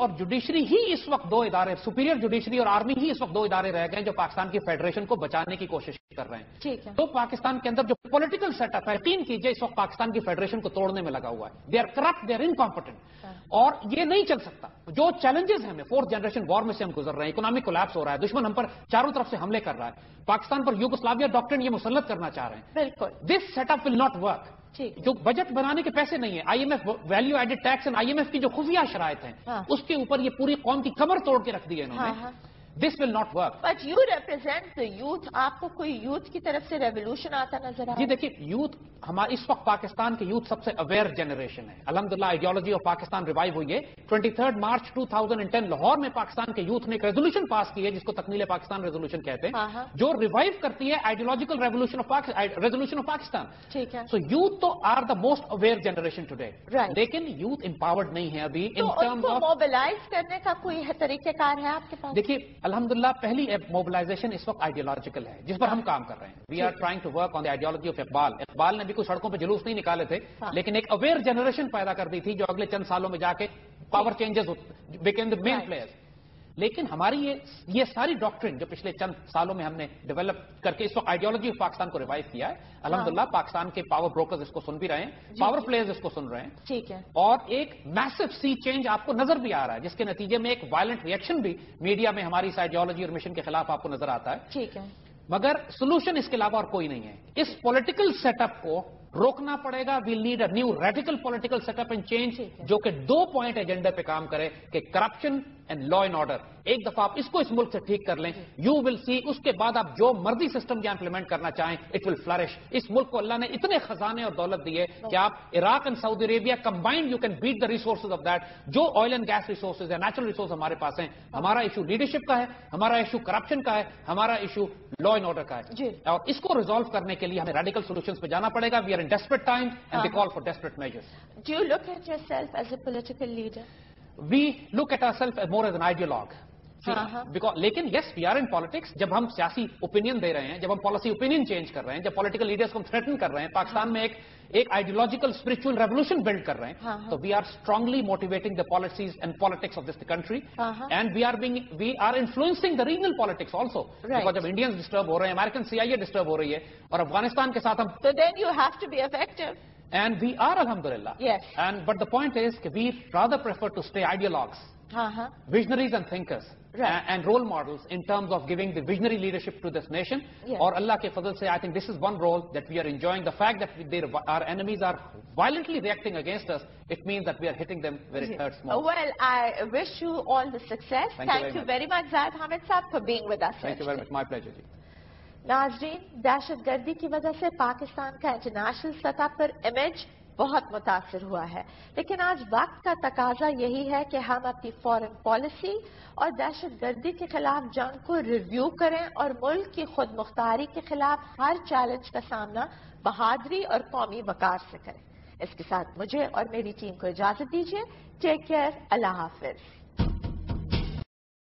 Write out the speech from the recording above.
اور جوڈیشری ہی اس وقت دو ادارے، سپیریئر جوڈیشری اور آرمی ہی اس وقت دو ادارے رہ گئے جو پاکستان کی فیڈریشن کو بچانے کی کوشش کر رہے ہیں. ٹھیک ہے. تو پاکستان کے اندر جو پولیٹیکل سیٹ اپ ہے، یقین کیجئے اس وقت پاکستان کی فیڈریشن کو توڑنے میں لگا ہوا ہے. They are corrupt, they are incompetent. اور یہ نہیں چل سکتا. جو چیلنجز ہیں ہمیں، فورتھ جنریشن وار میں سے ہم گزر رہے ہیں، اکنامک کولیپس ہو رہا ہے، دشمن ہم پر چاروں طرف سے حملے کر رہا ہے، پاکستان پر یوگوسلاویا ڈاکٹرن یہ مسلط کرنا چاہ رہے ہیں. بالکل. This set up will not work. جو بجٹ بنانے کے پیسے نہیں ہیں، I M F value added tax and I M F کی جو خفیہ شرائط ہیں اس کے اوپر یہ پوری قوم کی کمر توڑ کے رکھ دی ہے انہوں نے. This will not work. But you represent the youth. آپ کو کوئی یوتھ کی طرف سے ریولیوشن آتا نظر آ رہا ہے؟ جی دیکھیے، یوتھ ہمارے اس وقت پاکستان کے یوتھ سب سے اویئر جنریشن ہے. الحمدللہ آئیڈیالوجی آف پاکستان ریوائیو ہوئی ہے. 23 مارچ 2010 لاہور میں پاکستان کے یوتھ نے ایک ریزولوشن پاس کی ہے جس کو تکمیل پاکستان ریزولوشن کہتے ہیں، جو ریوائیو کرتی ہے آئیڈیالوجیکل ریزولوشن آف پاکستان. ٹھیک ہے. سو یوتھ تو are the most aware generation today. لیکن یوتھ امپاورڈ نہیں ہے ابھی. ان ٹرمز آف موبلائز کرنے کا کوئی طریقہ کار ہے آپ کے پاس؟ دیکھیے الحمدللہ پہلی موبلائزیشن اس وقت آئیڈیالوجیکل ہے جس پر ہم کام کر رہے ہیں. We are trying to work on the ideology of Iqbal. Iqbal نے بھی کوئی سڑکوں پہ جلوس نہیں نکالے تھے لیکن ایک اویئر جنریشن پیدا کر دی تھی جو اگلے چند سالوں میں جا کے power changes became the main players. لیکن ہماری یہ ساری ڈاکٹرن جو پچھلے چند سالوں میں ہم نے ڈیولپ کر کے اس وقت آئیڈیالوجی آف پاکستان کو ریوائیو کیا ہے. الحمدللہ پاکستان کے پاور بروکرز اس کو سن بھی رہے ہیں، پاور پلیئرز اس کو سن رہے ہیں. ٹھیک ہے. اور ایک میسو سی چینج آپ کو نظر بھی آ رہا ہے جس کے نتیجے میں ایک وائلنٹ ریئیکشن بھی میڈیا میں ہماری اس آئیڈیالوجی اور مشن کے خلاف آپ کو نظر آتا ہے. ٹھیک ہے. مگر سولوشن اس کے علاوہ اور کوئی نہیں ہے. اس پولیٹیکل سیٹ اپ کو روکنا پڑے گا. We'll need a new radical political setup and change جو کہ 2 پوائنٹ ایجنڈے پہ کام کرے کہ corruption and law and order. ایک دفعہ آپ اس کو اس ملک سے ٹھیک کر لیں، یو ول سی اس کے بعد آپ جو مرضی سسٹم یہاں امپلیمنٹ کرنا چاہیں اٹ ول فلرش. اس ملک کو اللہ نے اتنے خزانے اور دولت دی ہے کہ آپ Iraq and Saudi Arabia combined you can beat the resources of that. جو آئل اینڈ گیس ریسورسز ہے، نیچرل ریسورس ہمارے پاس ہیں. ہمارا ایشو لیڈرشپ کا ہے، ہمارا ایشو کرپشن کا ہے، ہمارا ایشو لا اینڈ آرڈر کا ہے. اور اس کو ریزالو کرنے کے لیے ہمیں ریڈیکل سولوشنز پہ جانا پڑے گا. We are in desperate time and we call for desperate measures. Do you look at yourself as a political leader? We look at ourselves more as an ideologue. لیکن یس وی are in politics. جب ہم سیاسی opinion دے رہے ہیں، جب ہم policy opinion change کر رہے ہیں، جب پولیٹیکل لیڈرز کو ہم تھریٹن کر رہے ہیں، پاکستان میں ایک آئیڈیولوجیکل اسپرچل ریولیوشن بلڈ کر رہے ہیں، تو we are strongly motivating the policies and politics of this country. And we are influencing the regional politics also. Because جب انڈینز ڈسٹرب ہو رہے ہیں، امریکن CIA ڈسٹرب ہو رہی ہے اور افغانستان کے ساتھ ہم So then you have to be effective. And we are, alhamdulillah. Yes. But the point is that we rather prefer to stay ideologues, visionaries and thinkers, and role models in terms of giving the visionary leadership to this nation. Or Allah ke fadl se, I think this is one role that we are enjoying. The fact that our enemies are violently reacting against us, it means that we are hitting them where it hurts most. Well, I wish you all the success. Thank you very much, Zahid Hamid Saab, for being with us. Thank you very much. My pleasure, ji. ناظرین، دہشت گردی کی وجہ سے پاکستان کا international سطح پر image بہت متاثر ہوا ہے، لیکن آج وقت کا تقاضا یہی ہے کہ ہم اپنی فارن پالیسی اور دہشت گردی کے خلاف جنگ کو ریویو کریں اور ملک کی خود مختاری کے خلاف ہر چیلنج کا سامنا بہادری اور قومی وقار سے کریں. اس کے ساتھ مجھے اور میری ٹیم کو اجازت دیجیے. Take care. اللہ حافظ.